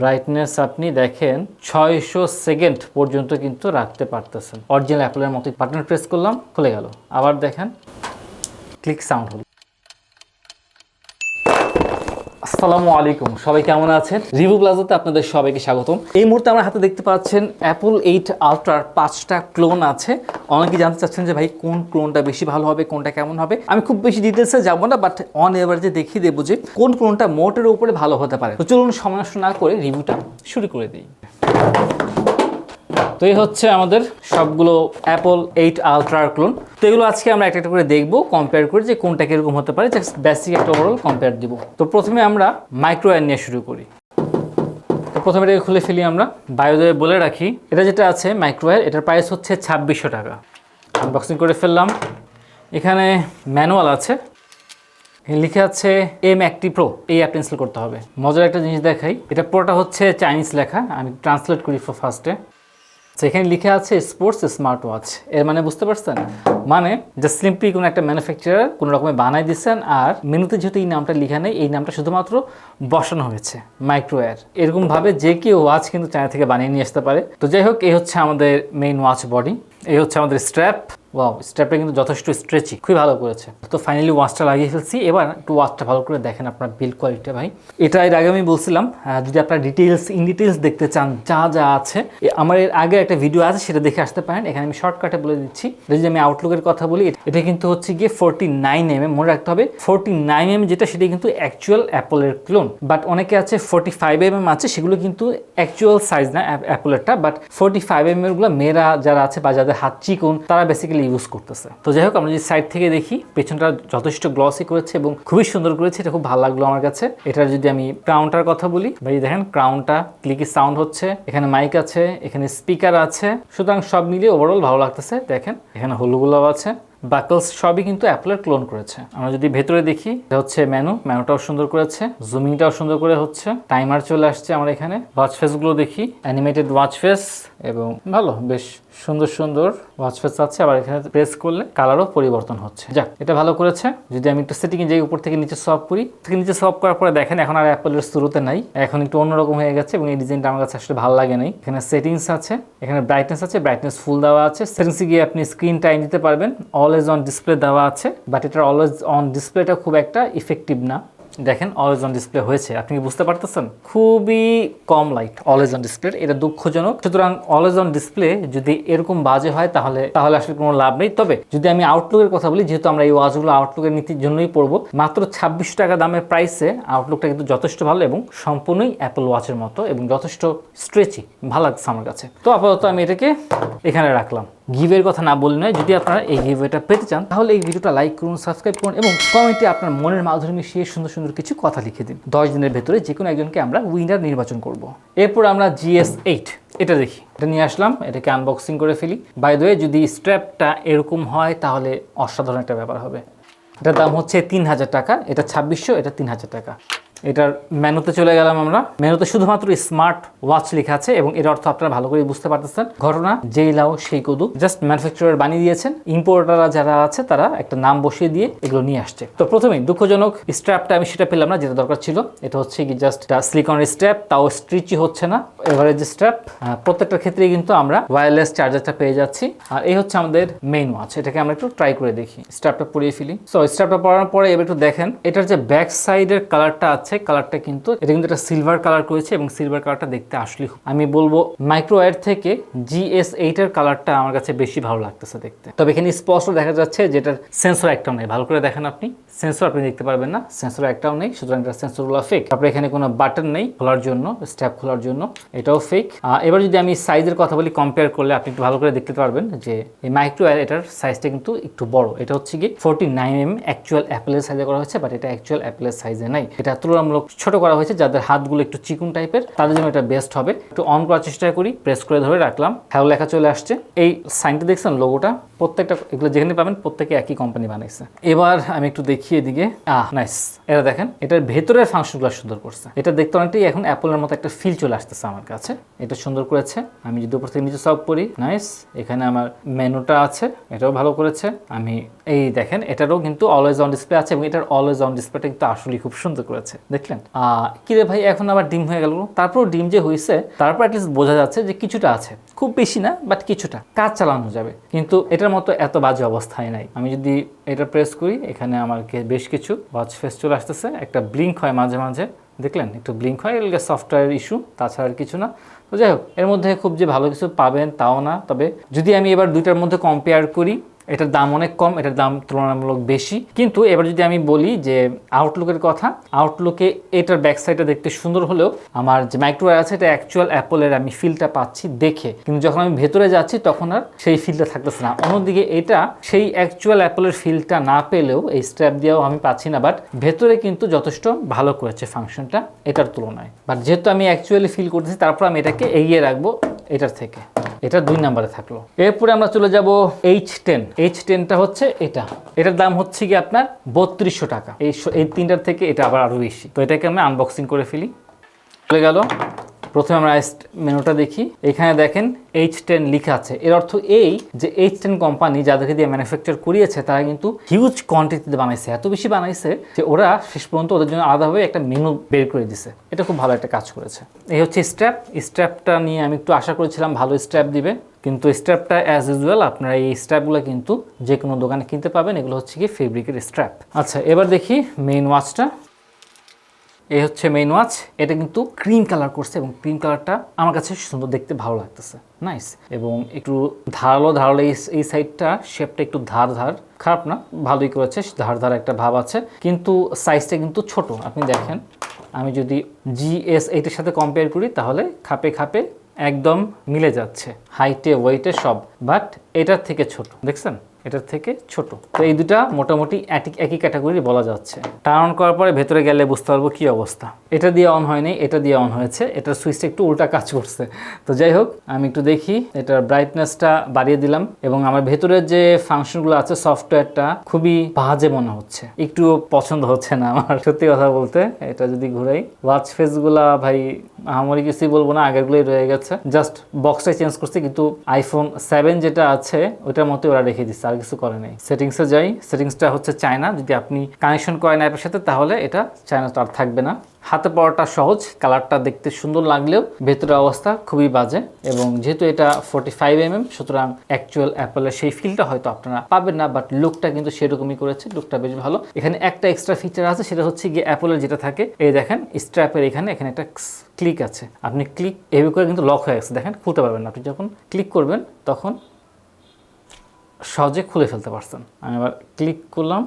Brightness আপনি দেখেন 600 second পর্যন্ত কিন্তু রাখতে পারতেছেন। অরিজিনাল অ্যাপলের মতো। বাটন প্রেস করলাম, খুলে গেল। আবার দেখেন, ক্লিক সাউন্ড হলো। আসসালামু আলাইকুম, সবাই কেমন আছেন? রিভিউ প্লাজাতে আপনাদের সবাইকে স্বাগতম। এই মুহূর্তে আমার হাতে দেখতে পাচ্ছেন অ্যাপল 8 আলট্রার 5টা ক্লোন আছে। অনেকে জানতে চাচ্ছেন যে ভাই কোন ক্লোনটা বেশি ভালো হবে, কোনটা কেমন হবে। আমি খুব বেশি ডিটেলসে যাবো না, বাট অন এভারেজে দেখিয়ে দেবো যে কোন ক্লোনটা মোটের উপরে ভালো হতে পারে। তো চলুন সময় নষ্ট না করে রিভিউটা শুরু করে দিই। তো এই হচ্ছে আমাদের সবগুলো অ্যাপল 8 আলট্রার ক্লোন। তো এগুলো আজকে আমরা একটা একটা করে দেখবো, কম্পেয়ার করে যে কোনটা কিরকম হতে পারে, জাস্ট বেসিক একটা ওভারঅল কম্পেয়ার দিব। তো প্রথমে আমরা মাইক্রো ওয়্যার নিয়ে শুরু করি। তো প্রথমে এটাকে খুলে ফেলি আমরা। বায়োদয়ে বলে রাখি, এটা যেটা আছে মাইক্রো ওয়্যার, এটার প্রাইস হচ্ছে 2600 টাকা। আনবক্সিং করে ফেললাম। এখানে ম্যানুয়াল আছে, লিখে আছে M80 Pro, এই অ্যাপটা ইনস্টল করতে হবে। মজার একটা জিনিস দেখাই, এটা পুরোটা হচ্ছে চাইনিজ লেখা, আমি ট্রান্সলেট করি ফার্স্টে। এখানে লিখে আছে স্পোর্টস স্মার্ট ওয়াচ। এর মানে বুঝতে পারছেন? মানে জাস্ট সিম্পলি কোনো একটা ম্যানুফ্যাকচারার কোনো রকমের বানাই দিচ্ছেন, আর মেনুতে যেহেতু এই নামটা লেখা নেই, এই নামটা শুধুমাত্র বসানো হয়েছে মাইক্রো ওয়্যার। এরকমভাবে যে কেউ ওয়াচ কিন্তু চায়না থেকে বানিয়ে নিয়ে আসতে পারে। তো যাই হোক, এই হচ্ছে আমাদের মেইন ওয়াচ বডি, এই হচ্ছে আমাদের স্ট্র্যাপ। ওয়াও, স্ট্র্যাপটা কিন্তু যথেষ্ট স্ট্রেচি, খুবই ভালো করেছে। তো ফাইনালি ওয়াচটা লাগিয়ে ফেলছি। এবার একটু ওয়াচটা ভালো করে দেখেন আপনার বিল্ড কোয়ালিটি। ভাই এটা এর আগে আমি বলছিলাম, যদি আপনারা ইন ডিটেলস দেখতে চান যা যা আছে, আমার এর আগে একটা ভিডিও আছে, সেটা দেখে আসতে পারেন। এখানে আমি শর্টকাটে বলে দিচ্ছি। যদি আমি আউটলুকের কথা বলি, এটা কিন্তু হচ্ছে গিয়ে 49mm, মনে রাখতে হবে 49mm যেটা, সেটা কিন্তু অ্যাকচুয়াল অ্যাপলের ক্লোন। বাট অনেকে আছে 45mm আছে, সেগুলো কিন্তু অ্যাকচুয়াল সাইজ না অ্যাপলেরটা, বাট 45mm গুলো মেয়েরা যারা আছে বা যাদের হাত চিকন, তারা বেসিক্যালি ইউজ করতেছে। তো যাই হোক, আমরা যদি সাইড থেকে দেখি, পেছনটা যথেষ্ট গ্লসি করেছে এবং খুবই সুন্দর করেছে, এটা খুব ভালো লাগলো আমার কাছে। এটার যদি আমি ক্রাউনটার কথা বলি, ভাই দেখেন ক্রাউনটা ক্লিকি সাউন্ড হচ্ছে, এখানে মাইক আছে, এখানে স্পিকার আছে, সুতরাং সব মিলিয়ে ওভারঅল ভালো লাগতেছে। দেখেন এখানে হলুগুলাও আছে, বাকলস সবই কিন্তু অ্যাপলের ক্লোন করেছে। আমরা যদি ভেতরে দেখি, এটা হচ্ছে ম্যানুটাও সুন্দর করেছে, জুমিংটাও সুন্দর করে হচ্ছে, টাইমার চলে আসছে। আমরা এখানে ওয়াচ ফেস গুলো দেখি, অ্যানিমেটেড ওয়াচ ফেস, এবং ভালো বেশ সুন্দর সুন্দর ওয়াচ ফেস আছে। আবার এখানে প্রেস করলে কালারও পরিবর্তন হচ্ছে। যাক, এটা ভালো করেছে। যদি আমি একটু সেটিং এ যাই, উপর থেকে নিচে সোয়াপ করি, নিচে সোয়াপ করার পরে দেখেন এখন আর অ্যাপলের শুরুতে নাই, এখন একটু অন্যরকম হয়ে গেছে এবং এই ডিজাইনটা আমার কাছে আসলে ভালো লাগে নাই। এখানে সেটিংস আছে, এখানে ব্রাইটনেস আছে, ব্রাইটনেস ফুল দেওয়া আছে। সেটিংসে গিয়ে আপনি স্ক্রিন টাইম দিতে পারবেন। অলওয়েজ অন ডিসপ্লে দেওয়া আছে, বাট এটার অলওয়েজ অন ডিসপ্লেটা খুব একটা ইফেক্টিভ না। দেখেন অলওয়েজ অন ডিসপ্লে হয়েছে, আপনি কি বুঝতে পারতেছেন? খুবই কম লাইট অলওয়েজ অন ডিসপ্লে, এটা দুঃখজনক। সুতরাং অলওয়েজ অন ডিসপ্লে যদি এরকম বাজে হয়, তাহলে আসলে কোনো লাভ নেই। তবে যদি আমি আউটলুকের কথা বলি, যেহেতু আমরা এই ওয়াচগুলো আউটলুকের নীতির জন্যই পড়বো, মাত্র 26 টাকা দামের প্রাইসে আউটলুকটা কিন্তু যথেষ্ট ভালো এবং সম্পূর্ণই অ্যাপল ওয়াচের মতো এবং যথেষ্ট স্ট্রেচি, ভালো লাগছে আমার কাছে। তো আপাতত আমি এটাকে এখানে রাখলাম। গিভের কথা না বললে নয়, যদি আপনারা এই গিভওয়েটা পেতে চান, তাহলে এই ভিডিওটা লাইক করুন, সাবস্ক্রাইব করুন এবং কমেন্টে আপনার মনের মাধুরী মিশিয়ে সুন্দর সুন্দর কিছু কথা লিখে দিন। 10 দিনের ভেতরে যে কোনো একজনকে আমরা উইনার নির্বাচন করব। এরপর আমরা GS8 এটা দেখি, এটা নিয়ে আসলাম, এটাকে আনবক্সিং করে ফেলি। বাই দ্য ওয়ে, যদি স্ট্র্যাপটা এরকম হয় তাহলে অসাধারণ একটা ব্যাপার হবে। এটার দাম হচ্ছে 3000 টাকা, এটা 2600, এটা 3000 টাকা। এটার মেনুতে চলে গেলাম আমরা। মেনুতে শুধুমাত্র স্মার্ট ওয়াচ লেখা আছে এবং এর অর্থ আপনারা ভালো করে বুঝতে পারতেছেন। ঘটনা যেই লাও সেই কদু, জাস্ট ম্যানুফ্যাকচারার বানিয়ে দিয়েছেন, ইম্পোর্টাররা যারা আছে তারা একটা নাম বসিয়ে দিয়ে এগুলো নিয়ে আসছে। তো প্রথমেই দুঃখজনক, স্ট্র্যাপটা আমি সেটা পেলাম না যেটা দরকার ছিল। এটা হচ্ছে কি জাস্ট সিলিকনের স্ট্র্যাপ, তাও স্ট্রিচি হচ্ছে না, এভারেজ স্ট্র্যাপ। প্রত্যেকটার ক্ষেত্রেই কিন্তু আমরা ওয়্যারলেস চার্জারটা পেয়ে যাচ্ছি। আর এই হচ্ছে আমাদের মেইন ওয়াচ, এটাকে আমরা একটু ট্রাই করে দেখি। স্ট্র্যাপটা পরিয়ে ফেলি। সো স্ট্র্যাপটা পরানোর পরে এবার একটু দেখেন, এটার যে ব্যাক সাইডের কালারটা আছে, কালারটা কিন্তু এটা কিন্তু একটা সিলভার কালার করেছে এবং সিলভার কালারটা দেখতে আসলে আমি বলবো মাইক্রো ওয়্যার থেকে GS8 এর কালারটা আমার কাছে বেশি ভালো লাগতেছে দেখতে। তবে এখানে স্পষ্ট দেখা যাচ্ছে যেটার সেন্সর একটাও নেই। ভালো করে দেখেন, আপনি সেন্সর আপনি দেখতে পারবেন না, সেন্সর একটাও নেই, সুতরাং এটা সেন্সরগুলো ফেক। তারপরে এখানে কোনো বাটন নেই খোলার জন্য, স্ট্র্যাপ খোলার জন্য, এটাও ফেক। এবার যদি আমি সাইজের কথা বলি, কম্পেয়ার করলে আপনি একটু ভালো করে দেখতে পারবেন যে এই মাইক্রো ওয়্যার এটার সাইজটা কিন্তু একটু বড়। এটা হচ্ছে কি 49mm অ্যাকচুয়াল অ্যাপলের সাইজে করা হয়েছে, বাট এটা অ্যাকচুয়াল অ্যাপলের সাইজে নাই। এটা তুলনামূলক ছোট করা হয়েছে, যাদের হাতগুলো একটু চিকুন টাইপের তাদের জন্য এটা বেস্ট হবে। একটু অন করার চেষ্টা করি, প্রেস করে ধরে রাখলাম, হ্যালো লেখা চলে আসছে। এই সাইনটা দেখছেন, লোগোটা, প্রত্যেকটা এগুলো যেখানে পাবেন প্রত্যেকে একই কোম্পানি বানাইছে। এবার আমি একটু দেখি এদিকে, নাইস, এটা দেখেন এটার ভেতরের ফাংশনগুলো সুন্দর করছে। এটা দেখতে অনেকটাই এখন অ্যাপলের মতো একটা ফিল চলে আসতেছে আমার কাছে। এটা সুন্দর করেছে। আমি যদি উপর থেকে নিচে সব করি, নাইস, এখানে আমার মেনুটা আছে, এটাও ভালো করেছে। আমি এই দেখেন এটারও কিন্তু অলওয়েজ অন ডিসপ্লে আছে এবং এটার অলওয়েজ অন ডিসপ্লেটা কিন্তু আসলে খুব সুন্দর করেছে, দেখলেন? কিরে ভাই এখন আবার ডিম হয়ে গেল? তারপর ডিম যে হয়েছে তারপর অ্যাটলিস্ট বোঝা যাচ্ছে যে কিছুটা আছে, খুব বেশি না বাট কিছুটা কাজ চালানো যাবে, কিন্তু এটার মতো এত বাজে অবস্থায় নাই। আমি যদি এটা প্রেস করি, এখানে আমার বেশ কিছু ওয়াচ ফেস চলে আসতেছে, একটা ব্লিঙ্ক হয় মাঝে মাঝে, দেখলেন একটু ব্লিঙ্ক হয়, এগুলো সফটওয়্যার ইস্যু, তাছাড়া আর কিছু না। তো যাই হোক, এর মধ্যে খুব যে ভালো কিছু পাবেন তাও না। তবে যদি আমি এবার দুইটার মধ্যে কম্পেয়ার করি, এটার দাম অনেক কম, এটার দাম তুলনামূলক বেশি। কিন্তু এবার যদি আমি বলি যে আউটলুকের কথা, আউটলুকে এটার ব্যাক সাইডটা দেখতে সুন্দর হলেও আমার যে মাইক্রোওয়্যার আছে এটা অ্যাকচুয়াল অ্যাপলের আমি ফিলটা পাচ্ছি দেখে, কিন্তু যখন আমি ভেতরে যাচ্ছি তখন আর সেই ফিলটা থাকতেছে না। অন্যদিকে এটা সেই অ্যাকচুয়াল অ্যাপলের ফিলটা না পেলেও এই স্ট্র্যাপ দিয়েও আমি পাচ্ছি না, বাট ভেতরে কিন্তু যথেষ্ট ভালো করেছে ফাংশনটা এটার তুলনায়। বাট যেহেতু আমি অ্যাকচুয়ালি ফিল করতেছি, তারপর আমি এটাকে এগিয়ে রাখবো এটার থেকে, এটা 2 নম্বরে থাকলো। এরপরে আমরা চলে যাব H10। H10টা হচ্ছে এটার দাম হচ্ছে কি আপনার 3200 টাকা। এই তিনটার থেকে এটা আবার আরো বেশি। তো এটাকে আমি আনবক্সিং করে ফেলি। চলে গেল, প্রথমে আমরা মেনুটা দেখি। এখানে দেখেন H10 লেখা আছে। এর অর্থ এই যে H10 কোম্পানি যাদেরকে দিয়ে ম্যানুফ্যাকচার করিয়েছে তারা কিন্তু হিউজ কোয়ান্টিটিতে বানাইছে, এত বেশি বানাইছে যে ওরা শেষ পর্যন্ত ওদের জন্য আলাদাভাবে একটা মেনু বের করে দিছে। এটা খুব ভালো একটা কাজ করেছে। এই হচ্ছে স্ট্র্যাপটা নিয়ে আমি একটু আশা করেছিলাম ভালো স্ট্র্যাপ দিবে, কিন্তু স্ট্র্যাপটা অ্যাজ ইউজুয়াল আপনারা এই স্ট্র্যাপগুলো কিন্তু যে কোনো দোকানে কিনতে পাবেন। এগুলো হচ্ছে কি ফেব্রিকের স্ট্র্যাপ। আচ্ছা, এবার দেখি মেইন ওয়াচটা। এই হচ্ছে মেইন ওয়াচ। এটা কিন্তু ক্রিম কালার করছে এবং ক্রিম কালারটা আমার কাছে সুন্দর, দেখতে ভালো লাগতেছে, নাইস। এবং একটু ধারালো এই সাইডটা, শেপটা একটু ধার খারাপ না, ভালোই করেছে, ধার একটা ভাব আছে। কিন্তু সাইজটা কিন্তু ছোট। আপনি দেখেন, আমি যদি GS8 এর সাথে কম্পেয়ার করি তাহলে খাপে একদম মিলে যাচ্ছে, হাইটে ওয়েটে সব, বাট এটার থেকে ছোট, দেখছেন? এটার থেকে ছোট। তো এই দুটা মোটামুটি একই ক্যাটাগরি বলা যাচ্ছে। টার্ন অন করার পরে ভেতরে গেলে বুঝতে পারবো কি অবস্থা। এটা দিয়ে অন হয়নি, এটা দিয়ে অন হয়েছে। এটার সুইচটা একটু উল্টা কাজ করছে। তো যাই হোক, আমি একটু দেখি, এটার ব্রাইটনেসটা বাড়িয়ে দিলাম এবং আমার ভেতরের যে ফাংশনগুলো আছে সফটওয়্যারটা খুবই বাজে মনে হচ্ছে, একটু পছন্দ হচ্ছে না আমার, সত্যি কথা বলতে। এটা যদি ঘুরাই, ওয়াচ ফেসগুলা ভাই আমারই কিছুই বলবো না, আগেরগুলোই রয়ে গেছে, জাস্ট বক্সটাই চেঞ্জ করছে। কিন্তু iPhone 7 যেটা আছে ওইটার মতো ওরা রেখে দিচ্ছে, আর কিছু করে নাই। সেটিংসে যাই, সেটিংসটা হচ্ছে চায়না। যদি আপনি কানেকশন করেন অ্যাপের সাথে তাহলে এটা চায়নাটা আর থাকবে না। হাতে পড়াটা সহজ, কালারটা দেখতে সুন্দর লাগলেও ভেতরের অবস্থা খুবই বাজে। এবং যেহেতু এটা 45mm, সুতরাং অ্যাকচুয়াল অ্যাপলের সেই ফিলটা হয়তো আপনারা পাবেন না, বাট লুকটা কিন্তু সেরকমই করেছে, লুকটা বেশ ভালো। এখানে একটা এক্সট্রা ফিচার আছে, সেটা হচ্ছে গিয়ে অ্যাপলের যেটা থাকে, এই দেখেন স্ট্র্যাপের এখানে একটা ক্লিক আছে। আপনি ক্লিক এভাবে করে কিন্তু লক হয়ে গেছে, দেখেন খুলতে পারবেন না। আপনি যখন ক্লিক করবেন তখন সহজে খুলে ফেলতে পারছেন। আমি আবার ক্লিক করলাম,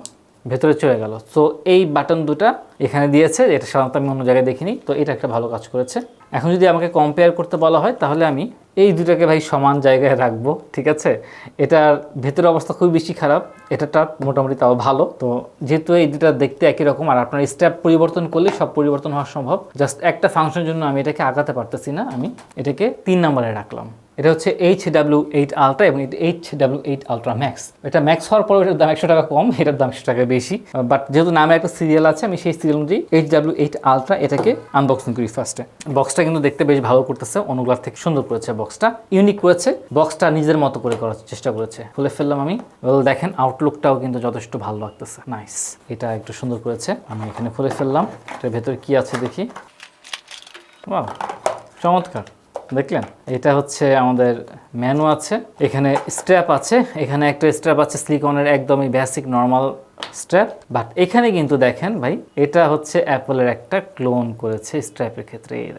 ভেতরে চলে গেল। সো এই বাটন দুটা এখানে দিয়েছে, এটা সাধারণত আমি অন্য জায়গায় দেখিনি। তো এটা একটা ভালো কাজ করেছে। এখন যদি আমাকে কম্পেয়ার করতে বলা হয় তাহলে আমি এই দুটাকে ভাই সমান জায়গায় রাখবো, ঠিক আছে? এটার ভেতরের অবস্থা খুবই বেশি খারাপ, এটাটা মোটামুটি তাও ভালো। তো যেহেতু এই দুটা দেখতে একই রকম, আর আপনার স্ট্র্যাপ পরিবর্তন করলে সব পরিবর্তন হওয়া সম্ভব, জাস্ট একটা ফাংশনের জন্য আমি এটাকে আগাতে পারতেছি না, আমি এটাকে 3 নম্বরে রাখলাম। এটা হচ্ছে HW8 Ultra এবং HW8 Ultra Max। এটা ম্যাক্স হওয়ার পর এটার দাম 100 টাকা কম, এটার দাম 100 টাকা বেশি। বাট যেহেতু নামে একটা সিরিয়াল আছে, আমি সেই সিরিয়াল অনুযায়ী HW8 Ultra এটাকে আনবক্সিং করি ফার্স্টে। বক্সটা কিন্তু দেখতে বেশ ভালো করতেছে, অনুগুলার থেকে সুন্দর করেছে, বক্সটা ইউনিক করেছে, বক্সটা নিজের মতো করে করার চেষ্টা করেছে। খুলে ফেললাম আমি, দেখেন আউটলুকটাও কিন্তু যথেষ্ট ভালো লাগতেছে, নাইস। এটা একটু সুন্দর করেছে। আমি এখানে খুলে ফেললাম, এটার ভেতরে কি আছে দেখি। ওয়াও, চমৎকার, দেখলেন? এটা হচ্ছে আমাদের মেনু আছে, এখানে স্ট্র্যাপ আছে, এখানে একটা স্ট্র্যাপ আছে সিলিকনের একদমই বেসিক নর্মাল স্ট্র্যাপ। বাট এখানে কিন্তু দেখেন ভাই, এটা হচ্ছে অ্যাপলের একটা ক্লোন করেছে স্ট্র্যাপের ক্ষেত্রে, এই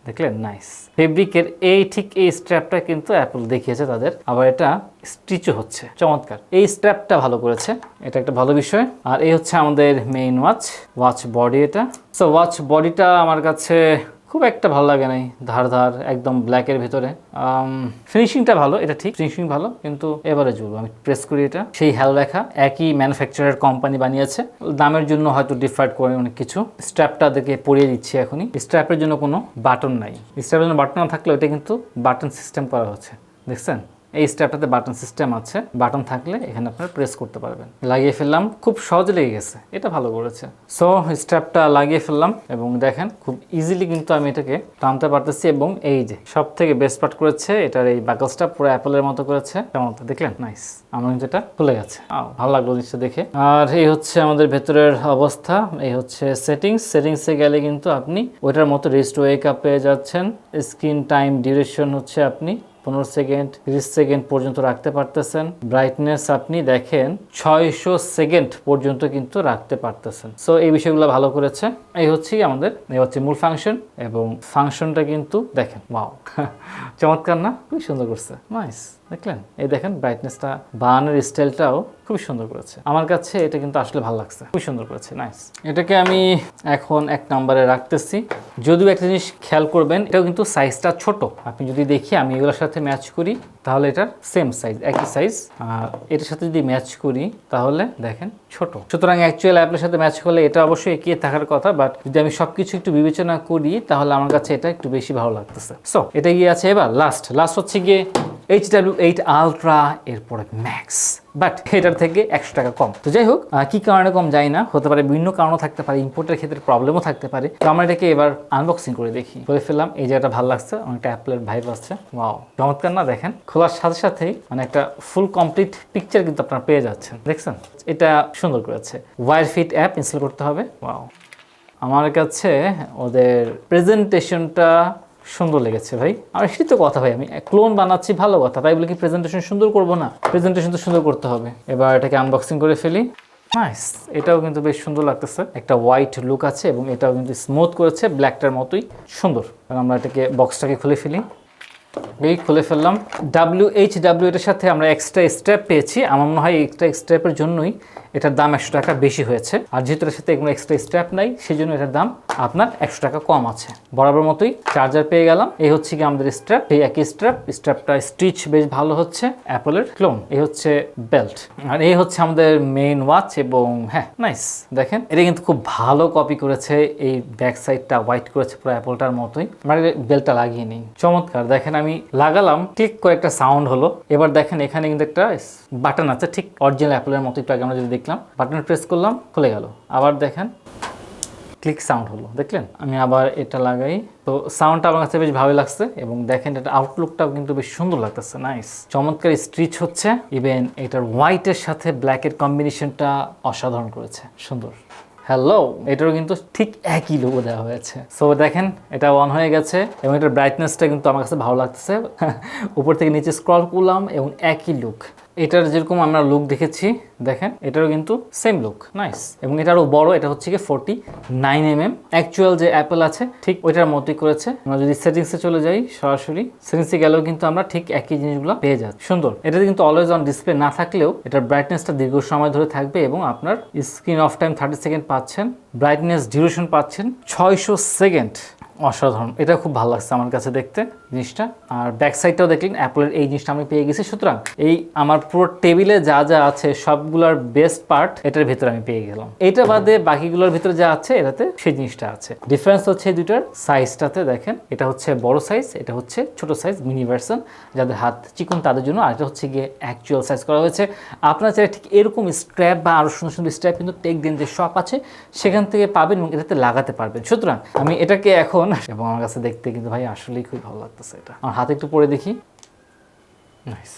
দেখলেন? নাইস। ফেব্রিকের ঠিক এই স্ট্র্যাপটা কিন্তু অ্যাপল দেখিয়েছে তাদের, আবার এটা স্টিচও হচ্ছে, চমৎকার। এই স্ট্র্যাপটা ভালো করেছে, এটা একটা ভালো বিষয়। আর এই হচ্ছে আমাদের মেইন ওয়াচ বডি। এটা সো ওয়াচ বডিটা আমার কাছে খুব একটা ভালো লাগে নাই, ধার একদম ব্ল্যাকের ভিতরে। ফিনিশিংটা ভালো, এটা ঠিক, ফিনিশিং ভালো, কিন্তু এবারে বলবো আমি প্রেস করি, এটা সেই হ্যালো লেখা, একই ম্যানুফ্যাকচারার কোম্পানি বানিয়েছে, দামের জন্য হয়তো ডিফারেন্ট করে অনেক কিছু। স্ট্র্যাপটা দেখে পরিয়ে দিচ্ছি এখনই। স্ট্র্যাপের জন্য কোনো বাটন নাই, স্ট্র্যাপের জন্য বাটন না থাকলে ওইটা কিন্তু বাটন সিস্টেম করা হচ্ছে, দেখছেন? এই স্ট্র্যাপটাতে বাটন সিস্টেম আছে, বাটন থাকলে এখানে আপনারা প্রেস করতে পারবেন। লাগিয়ে ফেললাম, খুব সহজে লেগে গেছে, এটা ভালো করেছে। সো স্ট্র্যাপটা লাগিয়ে ফেললাম এবং দেখেন খুব ইজিলি কিন্তু আমি এটাকে টানতে পারতেছি। এবং এই যে সব থেকে বেস্ট পার্ট করেছে এটার এই বাকলসটা পুরো অ্যাপলের মতো করেছে, কেমন দেখলেন? নাইস। আমার কিন্তু এটা খুলে গেছে, ভালো লাগলো জিনিসটা দেখে। আর এই হচ্ছে আমাদের ভেতরের অবস্থা, এই হচ্ছে সেটিংসে গেলে কিন্তু আপনি ওইটার মতো রেস্ট ওয়েক আপ পেয়ে যাচ্ছেন। স্ক্রিন টাইম ডিউরেশন হচ্ছে আপনি 15 সেকেন্ড 30 সেকেন্ড পর্যন্ত রাখতে পারতেছেন। ব্রাইটনেস আপনি দেখেন 600 সেকেন্ড পর্যন্ত কিন্তু রাখতে পারতেছেন। সো এই বিষয়গুলো ভালো করেছে। এই হচ্ছে আমাদের এই হচ্ছে মূল ফাংশন, এবং ফাংশনটা কিন্তু দেখেন ওয়াও চমৎকার না? খুবই সুন্দর করছে, নাইস। দেখলেন? এই দেখেন ব্রাইটনেসটা, বানানোর স্টাইলটাও খুবই সুন্দর করেছে। আমার কাছে এটা কিন্তু আসলে ভালো লাগছে, খুবই সুন্দর করেছে, নাইস। এটাকে আমি এখন 1 নম্বরে রাখতেছি। যদিও একটা জিনিস খেয়াল করবেন, এটাও কিন্তু সাইজটা ছোট। আপনি যদি দেখি আমি এগুলোর সাথে ম্যাচ করি তাহলে এটার সেম সাইজ, একই সাইজ। আর এটার সাথে যদি ম্যাচ করি তাহলে দেখেন ছোট। সুতরাং অ্যাকচুয়াল অ্যাপের সাথে ম্যাচ করলে এটা অবশ্যই এগিয়ে থাকার কথা, বাট যদি আমি সবকিছু একটু বিবেচনা করি তাহলে আমার কাছে এটা একটু বেশি ভালো লাগতেছে। সো এটা গিয়ে আছে এবার লাস্ট হচ্ছে গিয়ে HW8 Ultra, এরপরে ম্যাক্স, বাট এটার থেকে 100 টাকা কম। তো যাই হোক, কি কারণে কম যাই না, হতে পারে বিভিন্ন কারণও থাকতে পারে, ইম্পোর্টের ক্ষেত্রে প্রবলেমও থাকতে পারে। তো আমরা এটাকে এবার আনবক্সিং করে দেখি। বলে ফেললাম, এই জায়গাটা ভালো লাগছে, অনেকটা অ্যাপলের ভাইব আছে। ওয়াও, চমৎকার না? দেখেন খোলার সাথে সাথেই মানে একটা ফুল কমপ্লিট পিকচার কিন্তু আপনারা পেয়ে যাচ্ছেন। দেখছেন? এটা সুন্দর করেছে। ওয়্যার ফিট অ্যাপ ইনস্টল করতে হবে। ওয়াও, আমার কাছে ওদের প্রেজেন্টেশনটা সুন্দর লেগেছে ভাই। আর সেটাই তো কথা ভাই, আমি ক্লোন বানাচ্ছি ভালো কথা, তাই বলে কি প্রেজেন্টেশন সুন্দর করব না? প্রেজেন্টেশন তো সুন্দর করতে হবে। এবার এটাকে আনবক্সিং করে ফেলি। নাইস, এটাও কিন্তু বেশ সুন্দর লাগতেছে, একটা হোয়াইট লুক আছে এবং এটাও কিন্তু স্মুথ করেছে, ব্ল্যাকটার মতোই সুন্দর। আমরা এটাকে বক্সটাকে খুলে ফেলি। এই খুলে ফেললাম। WHW এটার সাথে আমরা এক্সট্রা স্ট্র্যাপ পেয়েছি। আমার মনে হয় এক্সট্রা স্ট্র্যাপের জন্যই এটার দাম 100 টাকা বেশি হয়েছে। আর যেহেতু এর সাথে কোনো এক্সট্রা স্ট্র্যাপ নাই, সেই জন্য এটার দাম আপনার 100 টাকা কম আছে। বরাবর মতোই চার্জার পেয়ে গেলাম। এই হচ্ছে কি আমাদের স্ট্র্যাপ, এই একই স্ট্র্যাপটা স্টিচ বেশ ভালো হচ্ছে, অ্যাপলের ক্লোন। এই হচ্ছে বেল্ট, আর এই হচ্ছে আমাদের মেইন ওয়াচ। এবং হ্যাঁ, নাইস, দেখেন এটা কিন্তু খুব ভালো কপি করেছে। এই ব্যাক সাইডটা হোয়াইট করেছে পুরো অ্যাপলটার মতোই। আমরা বেল্টটা লাগিয়ে নিই। চমৎকার, দেখেন আমি লাগালাম, ক্লিক করে একটা সাউন্ড হলো। এবার দেখেন এখানে কিন্তু একটা বাটন আছে, ঠিক অরিজিনাল অ্যাপলের মতো। একটু আগে আমরা যদি দেখলাম, বাটন প্রেস করলাম, খুলে গেল। আবার দেখেন ক্লিক সাউন্ড হলো, দেখলেন? আমি আবার এটা লাগাই, তো সাউন্ডটা আমার কাছে বেশ ভালো লাগছে। এবং দেখেন এটা আউটলুকটাও কিন্তু বেশ সুন্দর লাগতেছে, নাইস। চমৎকার স্টিচ হচ্ছে, ইভেন এটার হোয়াইটের সাথে ব্ল্যাকের কম্বিনেশনটা অসাধারণ করেছে, সুন্দর। হ্যালো, এটারও কিন্তু ঠিক একই লোগো দেওয়া হয়েছে। সো দেখেন এটা অন হয়ে গেছে এবং এটার ব্রাইটনেসটা কিন্তু আমার কাছে ভালো লাগতেছে। উপর থেকে নিচে স্ক্রল করলাম এবং একই লুক। এটার যেরকম আমরা লুক দেখেছি, দেখেন এটারও কিন্তু সেম লুক, নাইস। এবং এটারও বড়, এটা হচ্ছে কি 49mm। অ্যাকচুয়াল যে অ্যাপল আছে ঠিক ওইটার মতোই করেছে। আমরা যদি সেটিংসে চলে যাই, সরাসরি সেটিংসে গেলেও কিন্তু আমরা ঠিক একই জিনিসগুলো পেয়ে যাচ্ছি, সুন্দর। এটাতে কিন্তু অলওয়েজ অন ডিসপ্লে না থাকলেও এটার ব্রাইটনেসটা দীর্ঘ সময় ধরে থাকবে এবং আপনার স্ক্রিন অফ টাইম 30 সেকেন্ড পাচ্ছেন, ব্রাইটনেস ডিউরেশন পাচ্ছেন 600 সেকেন্ড। অসাধারণ, এটা খুব ভালো লাগছে আমার কাছে দেখতে জিনিসটা। আর ব্যাক সাইডটাও দেখলেন অ্যাপলের এই জিনিসটা আমি পেয়ে গেছি। সুতরাং এই আমার পুরো টেবিলে যা যা আছে সবগুলোর বেস্ট পার্ট এটার ভিতরে আমি পেয়ে গেলাম। এটা বাদে বাকিগুলোর ভিতরে যা আছে এটাতে সেই জিনিসটা আছে। ডিফারেন্স হচ্ছে এই দুটার সাইজটাতে, দেখেন এটা হচ্ছে বড় সাইজ, এটা হচ্ছে ছোট সাইজ, মিনি ভার্সন, যাদের হাত চিকন তাদের জন্য। আর এটা হচ্ছে গিয়ে অ্যাকচুয়াল সাইজ করা হয়েছে। আপনারা চাইলে ঠিক এরকম স্ট্র্যাপ বা আরো সুন্দর সুন্দর স্ট্র্যাপ কিন্তু TechDen যে শপ আছে সেখান থেকে পাবেন এবং এটাতে লাগাতে পারবেন। সুতরাং আমি এটাকে এখন, এবং আমার কাছে দেখতে কিন্তু ভাই আসলেই খুব ভালো লাগতেছে। এটা আমার হাতে একটু পরে দেখি, নাইস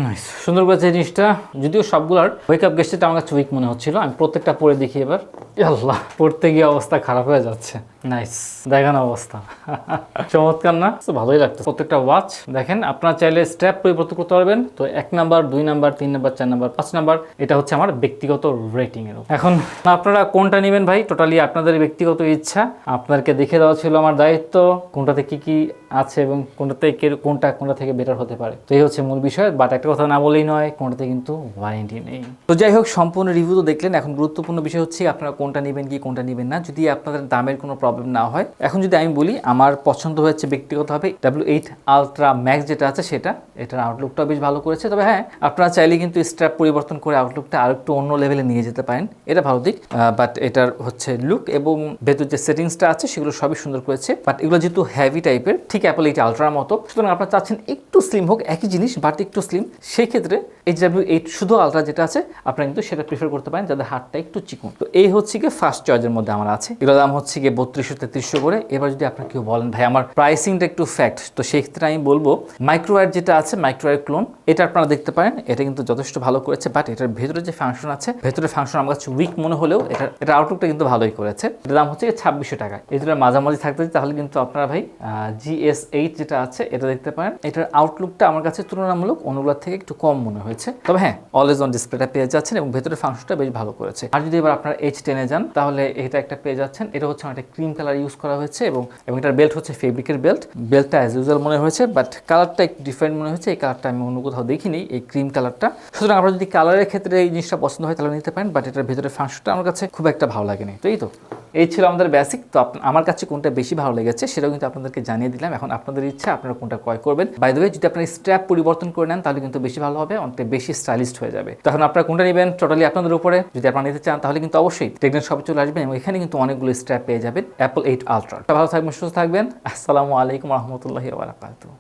নাইস, সুন্দর করেছে জিনিসটা। যদিও সবগুলার ওয়েক আপ গেস্টটা আমার কাছে উইক মনে হচ্ছিল। আমি প্রত্যেকটা পরে দেখি এবার। আল্লাহ, পড়তে গিয়ে অবস্থা খারাপ হয়ে যাচ্ছে। নাইস, দেখেন অবস্থা চমৎকার না? তো ভালোই লাগতো। প্রত্যেকটা ওয়াচ দেখেন, আপনারা চাইলে স্ট্র্যাপ পরিবর্তন করতে পারবেন। তো 1 number, 2 number, 3 number, 4 number, 5 number, এটা হচ্ছে আমার ব্যক্তিগত রেটিং এর। এখন আপনারা কোনটা নেবেন ভাই, টোটালি আপনাদের ব্যক্তিগত ইচ্ছা। আপনাদেরকে দেখে দেওয়া ছিল আমার দায়িত্ব, কোনটাতে কি কি আছে এবং কোনটা থেকে বেটার হতে পারে। তো এই হচ্ছে মূল বিষয়। বাট একটা কথা না বলেই নয়, কোনটাতে কিন্তু ওয়ারেন্টি নেই। তো যাই হোক, সম্পূর্ণ রিভিউ তো দেখলেন। এখন গুরুত্বপূর্ণ বিষয় হচ্ছে আপনারা কোনটা নেবেন কি কোনটা নেবেন না। যদি আপনাদের দামের কোনো প্রবলেম না হয়। এখন যদি আমি বলি আমার পছন্দ হয়েছে ব্যক্তিগতভাবে W8 Ultra Max যেটা আছে সেটা, এটার আউটলুকটা বেশ ভালো করেছে। তবে হ্যাঁ, আপনারা চাইলে কিন্তু স্ট্র্যাপ পরিবর্তন করে আউটলুকটা আর একটু অন্য লেভেলে নিয়ে যেতে পারেন, এটা ভালো দিক। বাট এটার হচ্ছে লুক এবং ভেতর যে সেটিংসটা আছে সেগুলো সবই সুন্দর করেছে। বাট এগুলো যেহেতু হেভি টাইপের, ঠিক অ্যাপল 8 আলট্রার মতো, সুতরাং আপনারা চাচ্ছেন একটু স্লিম হোক, একই জিনিস বাট একটু স্লিম, সেই ক্ষেত্রে W8 শুধু আলট্রা যেটা আছে আপনারা কিন্তু সেটা প্রিফার করতে পারেন, যাদের হাতটা একটু চিকন। তো এই হচ্ছে গিয়ে ফার্স্ট চয়েসের মধ্যে আমার আছে। এগুলোর দাম হচ্ছে গিয়ে 3200-3300 করে। এবার যদি আপনারা কেউ বলেন ভাই আমার প্রাইসিংটা একটু ফ্যাক্ট, তো সেই ক্ষেত্রে আমি বলবো মাইক্রোওয়্যার যেটা আছে, মাইক্রোওয়্যার ক্লোন, এটা আপনারা দেখতে পারেন। এটা কিন্তু যথেষ্ট ভালো করেছে, বাট এটার ভেতরে যে ফাংশন আছে, ভেতরের ফাংশন আমার কাছে উইক মনে হলেও এটা আউটলুকটা কিন্তু ভালোই করেছে। এটার দাম হচ্ছে 2600 টাকা। এই দুটোর মাঝামাঝি থাকতে তাহলে কিন্তু আপনারা ভাই GS8 যেটা আছে এটা দেখতে পারেন। এটার আউটলুকটা আমার কাছে তুলনামূলক অন্যগুলোর থেকে একটু কম মনে হয়েছে। তবে হ্যাঁ, অলওয়েজ অন ডিসপ্লেটা পেয়ে যাচ্ছেন এবং ভেতরের ফাংশনটা বেশ ভালো করেছে। আর যদি এবার আপনারা H10 এ যান তাহলে এটা একটা পেয়ে যাচ্ছেন। এটা হচ্ছে একটা ক্রিম কালার ইউজ করা হয়েছে এবং এটার বেল্ট হচ্ছে ফেব্রিকের বেল্ট। বেল্টটা অ্যাজ ইউজুয়াল মনে হয়েছে, বাট কালারটা একটু ডিফারেন্ট মনে হয়েছে। এই কালারটা আমি অন্য কোথাও দেখিনি, এই ক্রিম কালারটা। সুতরাং আপনারা যদি কালারের ক্ষেত্রে এই জিনিসটা পছন্দ হয় তাহলে নিতে পারেন, বাট এটার ভেতরের ফাংশনটা আমার কাছে খুব একটা ভালো লাগেনি। তো এই ছিল আমাদের বেসিক। তো আমার কাছে কোনটা বেশি ভালো লেগেছে সেটাও কিন্তু আপনাদেরকে জানিয়ে দিলাম। এখন আপনাদের ইচ্ছা আপনারা কোনটা ক্রয় করবেন। বাই দ্য ওয়ে, যদি আপনারা স্ট্র্যাপ পরিবর্তন করে নেন তাহলে কিন্তু বেশি ভালো হবে, অনেকটা বেশি স্টাইলিস্ট হয়ে যাবে। তখন আপনারা কোনটা নেবেন টোটালি আপনাদের উপরে। যদি আপনারা নিতে চান তাহলে কিন্তু অবশ্যই TechDen শপে চলে আসবেন এবং এখানে কিন্তু অনেকগুলো স্ট্র্যাপ পেয়ে যাবেন Apple 8 Ultra। ভালো থাকবেন, সুস্থ থাকবেন। আসসালামু আলাইকুম রহমতুল্লাহি ওয়া বারাকাতুহু।